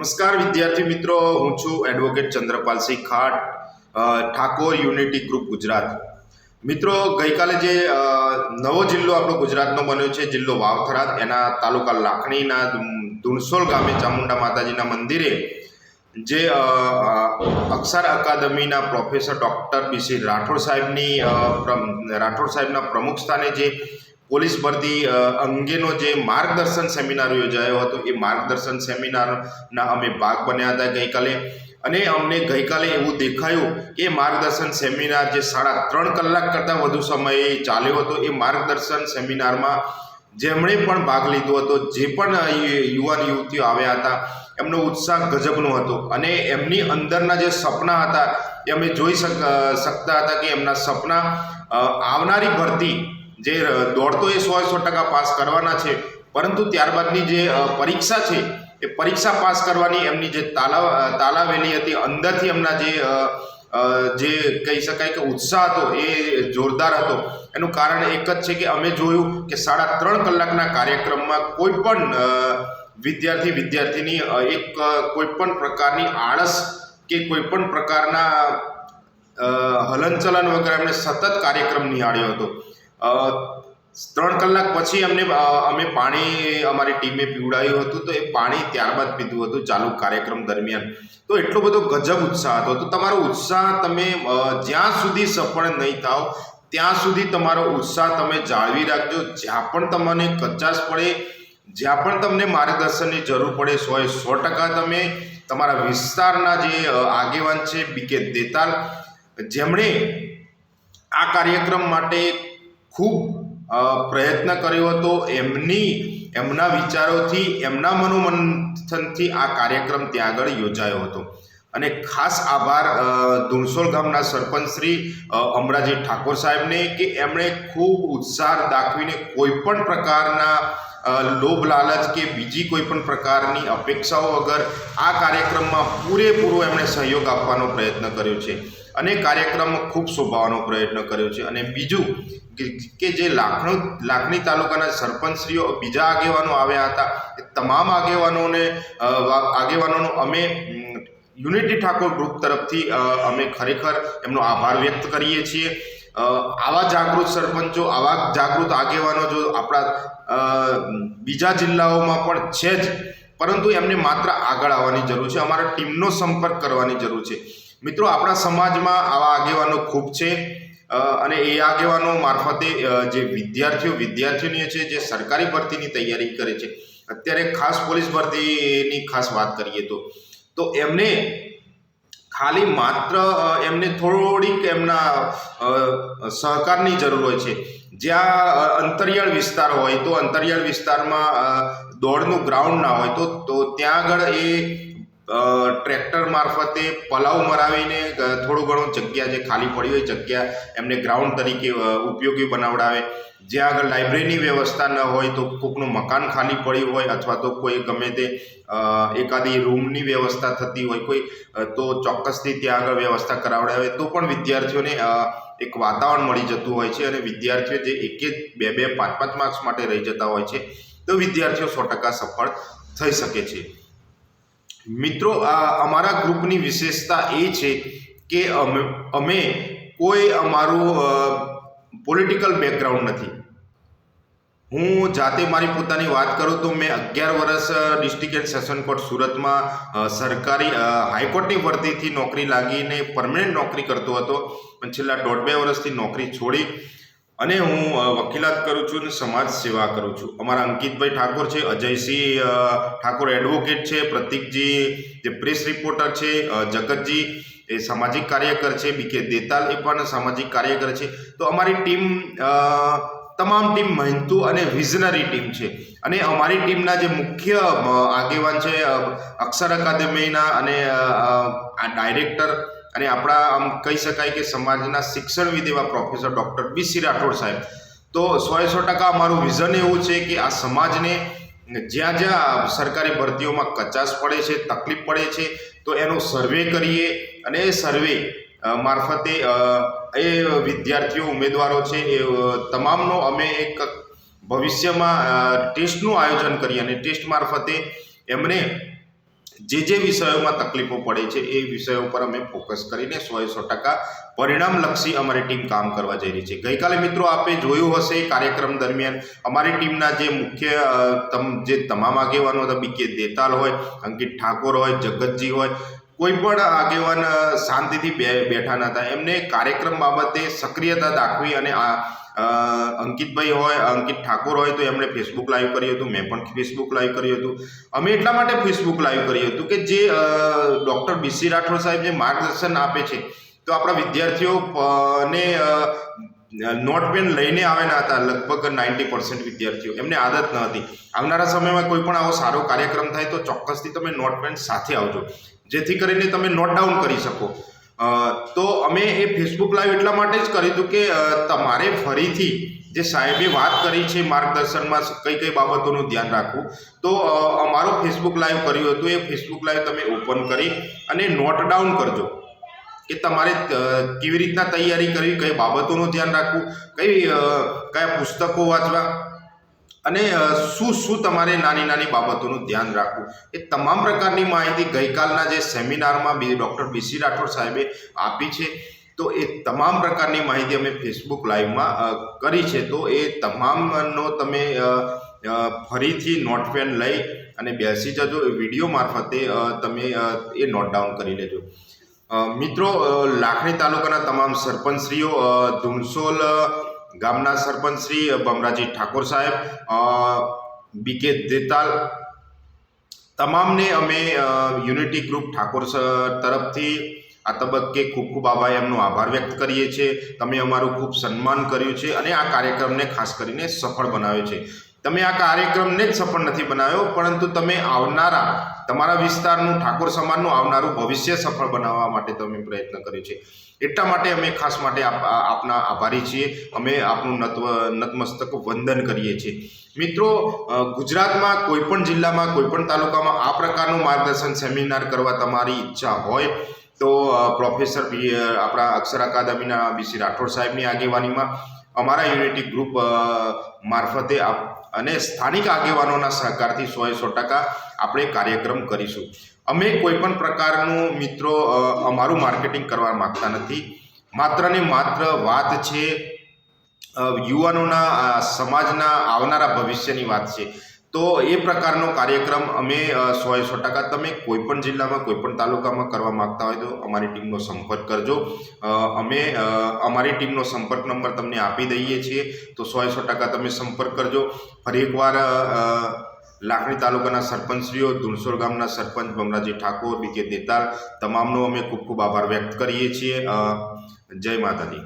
નમસ્કાર વિદ્યાર્થી મિત્રો, હું છું advocate Chandrapalsinh Khat, Thakor unity group Gujarat. મિત્રો, ગઈકાલે જે નવો જિલ્લો આપણો ગુજરાતનો બન્યો છે, જિલ્લો વાવ-થરાદ, એના તાલુકા લાખણીના ધુણસોલ ગામે ચામુંડા માતાજીના મંદિરે જે અક્ષર અકાદમીના પ્રોફેસર ડૉક્ટર BC રાઠોડ સાહેબના પ્રમુખ સ્થાને જે પોલીસ ભરતી અંગેનો જે માર્ગદર્શન સેમિનાર યોજાયો હતો, એ માર્ગદર્શન સેમિનારના અમે ભાગ બન્યા હતા ગઈકાલે. અને અમને ગઈકાલે એવું દેખાયું કે માર્ગદર્શન સેમિનાર જે 3.5 કલાક કરતાં વધુ સમયે ચાલ્યો હતો, એ માર્ગદર્શન સેમિનારમાં જેમણે પણ ભાગ લીધો હતો, જે પણ યુવાન યુવતીઓ આવ્યા હતા, એમનો ઉત્સાહ ગજબનો હતો. અને એમની અંદરના જે સપના હતા એ અમે જોઈ શકતા હતા કે એમના સપના આવનારી ભરતી જે દોડતો એ 100% પાસ કરવાના છે, પરંતુ ત્યારબાદની જે પરીક્ષા છે એ પરીક્ષા પાસ કરવાની એમની જે તાલાવેલી હતી, અંદરથી એમના જે કહી શકાય કે ઉત્સાહ હતો એ જોરદાર હતો. એનું કારણ એક જ છે કે અમે જોયું કે 3.5 કલાકના કાર્યક્રમમાં કોઈ પણ વિદ્યાર્થીની કોઈ પણ પ્રકારની આળસ કે કોઈ પણ પ્રકારના હલનચલન વગર એમણે સતત કાર્યક્રમ નિહાળ્યો હતો. 3 કલાક પછી અમે પાણી અમારી ટીમે પીવડાવ્યું હતું, તો એ પાણી ત્યારબાદ પીધું હતું ચાલુ કાર્યક્રમ દરમિયાન. તો એટલો બધો ગજબ ઉત્સાહ હતો. તો તમારો ઉત્સાહ તમે જ્યાં સુધી સફળ નહીં થાઓ ત્યાં સુધી તમારો ઉત્સાહ તમે જાળવી રાખજો. જ્યાં પણ તમને કચાશ પડે, જ્યાં પણ તમને માર્ગદર્શનની જરૂર પડે, 100% તમે તમારા વિસ્તારના જે આગેવાન છે BK દેતાલ, જેમણે આ કાર્યક્રમ માટે ખૂબ પ્રયત્ન કર્યો હતો, એમના વિચારોથી, એમના મનોમંથનથી આ કાર્યક્રમ ત્યાં આગળ યોજાયો હતો. અને ખાસ આભાર ધુણસોલ ગામના સરપંચ શ્રી અમરાજી ઠાકોર સાહેબને, કે એમણે ખૂબ ઉત્સાહ દાખવીને કોઈ પણ પ્રકારના લોભ લાલચ કે બીજી કોઈ પણ પ્રકારની અપેક્ષાઓ વગર આ કાર્યક્રમમાં પૂરેપૂરો એમણે સહયોગ આપવાનો પ્રયત્ન કર્યો છે અને કાર્યક્રમ ખૂબ શોભાવવાનો પ્રયત્ન કર્યો છે. અને બીજું કે જે લાખણી તાલુકાના સરપંચશ્રીઓ, બીજા આગેવાનો આવ્યા હતા, એ તમામ આગેવાનોનો અમે યુનિટી ઠાકોર ગ્રુપ તરફથી અમે ખરેખર એમનો આભાર વ્યક્ત કરીએ છીએ. આવા જાગૃત સરપંચો, આવા જાગૃત આગેવાનો જો આપણા બીજા જિલ્લાઓમાં પણ છે જ, પરંતુ એમને માત્ર આગળ આવવાની જરૂર છે, અમારા ટીમનો સંપર્ક કરવાની જરૂર છે. મિત્રો, આપણા સમાજમાં આવા આગેવાનો ખૂબ છે અને એ આગેવાનો મારફતે જે વિદ્યાર્થીઓની છે, જે સરકારી ભરતીની તૈયારી કરે છે, અત્યારે ખાસ પોલીસ ભરતીની ખાસ વાત કરીએ તો એમને ખાલી માત્ર એમને થોડીક એમના સહકારની જરૂર હોય છે. જ્યાં અંતરિયાળ વિસ્તાર હોય, તો અંતરિયાળ વિસ્તારમાં દોડનું ગ્રાઉન્ડ ના હોય, તો ત્યાં આગળ એ ટ્રેક્ટર મારફતે પલાવ મરાવીને થોડું ઘણું જગ્યા જે ખાલી પડી હોય, જગ્યા એમને ગ્રાઉન્ડ તરીકે ઉપયોગી બનાવડાવે. જ્યાં આગળ લાઇબ્રેરીની વ્યવસ્થા ન હોય, તો કોઈકનું મકાન ખાલી પડ્યું હોય, અથવા તો કોઈ ગમે તે એકાદી રૂમની વ્યવસ્થા થતી હોય કોઈ, તો ચોક્કસથી ત્યાં આગળ વ્યવસ્થા કરાવડાવે, તો પણ વિદ્યાર્થીઓને એક વાતાવરણ મળી જતું હોય છે. અને વિદ્યાર્થીઓ જે 1-2, 5-5 માર્ક્સ માટે રહી જતા હોય છે, તો વિદ્યાર્થીઓ 100% સફળ થઈ શકે છે. મિત્રો, અમારા ગ્રુપની વિશેષતા એ છે કે અમે કોઈ અમારું પોલિટિકલ બેકગ્રાઉન્ડ નથી. હું જાતે મારી પોતાની વાત કરું તો મેં 11 વર્ષ ડિસ્ટ્રિક્ટ એન્ડ સેશન કોર્ટ સુરતમાં સરકારી હાઈકોર્ટની ભરતીથી નોકરી લાગીને પરમનન્ટ નોકરી કરતો હતો, પણ છેલ્લા 1.5-2 વર્ષથી નોકરી છોડી અને હું વકીલાત કરું છું અને સમાજ સેવા કરું છું. અમારા અંકિતભાઈ ઠાકોર છે, અજયસિંહ ઠાકોર એડવોકેટ છે, પ્રતિકજી જે પ્રેસ રિપોર્ટર છે, જગતજી એ સામાજિક કાર્યકર છે, BK દેતાલ એ પણ સામાજિક કાર્યકર છે. તો અમારી ટીમ તમામ ટીમ મહેનતુ અને વિઝનરી ટીમ છે. અને અમારી ટીમના જે મુખ્ય આગેવાન છે અક્ષર અકાદમીના અને આ ડાયરેક્ટર અને આપણા આમ કહી શકાય કે સમાજના શિક્ષણવિદ એવા પ્રોફેસર ડૉક્ટર BC રાઠોડ સાહેબ. તો 100% અમારું વિઝન એવું છે કે આ સમાજને જ્યાં સરકારી ભરતીઓમાં કચાશ પડે છે, તકલીફ પડે છે, તો એનો સર્વે કરીએ અને એ સર્વે મારફતે એ વિદ્યાર્થીઓ, ઉમેદવારો છે, એ તમામનો અમે એક ભવિષ્યમાં ટેસ્ટનું આયોજન કરીએ અને ટેસ્ટ મારફતે એમને જે વિષયોમાં તકલીફો પડે છે એ વિષયો પર અમે ફોકસ કરીને 100% પરિણામલક્ષી અમારી ટીમ કામ કરવા જઈ રહી છે. ગઈકાલે મિત્રો આપે જોયું હશે કાર્યક્રમ દરમિયાન અમારી ટીમના જે મુખ્ય જે તમામ આગેવાનો હતા, બીકે દેતાલ હોય, અંકિત ઠાકોર હોય, જગતજી હોય, કોઈ પણ આગેવાન શાંતિથી બેઠા ન હતા. એમને કાર્યક્રમ બાબતે સક્રિયતા દાખવી અને અંકિતભાઈ હોય, અંકિત ઠાકોર હોય તો એમણે ફેસબુક લાઈવ કર્યું હતું, મેં પણ ફેસબુક લાઈવ કર્યું હતું. અમે એટલા માટે ફેસબુક લાઈવ કર્યું હતું કે જે ડૉક્ટર BC રાઠોડ સાહેબ જે માર્ગદર્શન આપે છે તો આપણા વિદ્યાર્થીઓને નોટ પેન લઈને આવેલા હતા. લગભગ 90% વિદ્યાર્થીઓ, એમને આદત ન હતી. આવનારા સમયમાં કોઈ પણ આવો સારો કાર્યક્રમ થાય તો ચોક્કસથી તમે નોટ પેન સાથે આવજો, જેથી કરીને તમે નોટ ડાઉન કરી શકો. તો અમે એ ફેસબુક લાઈવ એટલા માટે જ કર્યું હતું કે તમારે ફરીથી જે સાહેબે વાત કરી છે માર્ગદર્શનમાં કઈ કઈ બાબતોનું ધ્યાન રાખવું, તો અમારો ફેસબુક લાઈવ કર્યું હતું. એ ફેસબુક લાઈવ તમે ઓપન કરી અને નોટ ડાઉન કરજો કે તમારે કેવી રીતના તૈયારી કરવી, કઈ બાબતોનું ધ્યાન રાખવું, કયા પુસ્તકો વાંચવા અને શું તમારે નાની નાની બાબતોનું ધ્યાન રાખવું, એ તમામ પ્રકારની માહિતી ગઈકાલના જે સેમિનારમાં ડૉક્ટર BC રાઠોડ સાહેબે આપી છે. તો એ તમામ પ્રકારની માહિતી અમે ફેસબુક લાઈવમાં કરી છે. તો એ તમામનો તમે ફરીથી નોટ પેન લઈ અને બેસી જજો. વિડીયો મારફતે તમે એ નોટ ડાઉન કરી લેજો. મિત્રો, લાખણી તાલુકાના તમામ સરપંચશ્રીઓ, ધુણસોલ ગામના સરપંચ શ્રી બમરાજી ઠાકોર સાહેબ, BK દેતાલ, તમામને અમે યુનિટી ગ્રુપ ઠાકોર તરફથી આ તબક્કે ખૂબ ખૂબ એમનો આભાર વ્યક્ત કરીએ છીએ. તમે અમારું ખૂબ સન્માન કર્યું છે અને આ કાર્યક્રમને ખાસ કરીને સફળ બનાવ્યો છે. તમે આ કાર્યક્રમને જ સફળ નથી બનાવ્યો, પરંતુ તમે આવનારા તમારા વિસ્તારનું, ઠાકોર સમાજનું આવનારું ભવિષ્ય સફળ બનાવવા માટે તમે પ્રયત્ન કર્યો છે. એટલા માટે અમે ખાસ માટે આપના આભારી છીએ. અમે આપનું નતમસ્તક વંદન કરીએ છીએ. મિત્રો, ગુજરાતમાં કોઈપણ જિલ્લામાં, કોઈપણ તાલુકામાં આ પ્રકારનું માર્ગદર્શન સેમિનાર કરવા તમારી ઈચ્છા હોય તો પ્રોફેસર આપણા અક્ષર અકાદમીના BC રાઠોડ સાહેબની આગેવાનીમાં અમારા યુનિટી ગ્રુપ મારફતે અને સ્થાનિક આગેવાનોના સહકારથી 100% આપણે કાર્યક્રમ કરીશું. અમે કોઈ પણ પ્રકારનું મિત્રો અમારું માર્કેટિંગ કરવા માગતા નથી. માત્ર ને માત્ર વાત છે યુવાનોના, સમાજના આવનારા ભવિષ્યની વાત છે. તો એ પ્રકારનો કાર્યક્રમ અમે 100% તમે કોઈપણ જિલ્લામાં, કોઈપણ તાલુકામાં કરવા માગતા હોય તો અમારી ટીમનો સંપર્ક કરજો. અમે અમારી ટીમનો સંપર્ક નંબર તમને આપી દઈએ છીએ, તો 100% તમે સંપર્ક કરજો. ફરી એકવાર લાખણી તાલુકાના સરપંચશ્રીઓ, ધુણસોલ ગામના સરપંચ બમરાજી ઠાકોર, BK દેતાલ, તમામનો અમે ખૂબ ખૂબ આભાર વ્યક્ત કરીએ છીએ. જય માતાજી.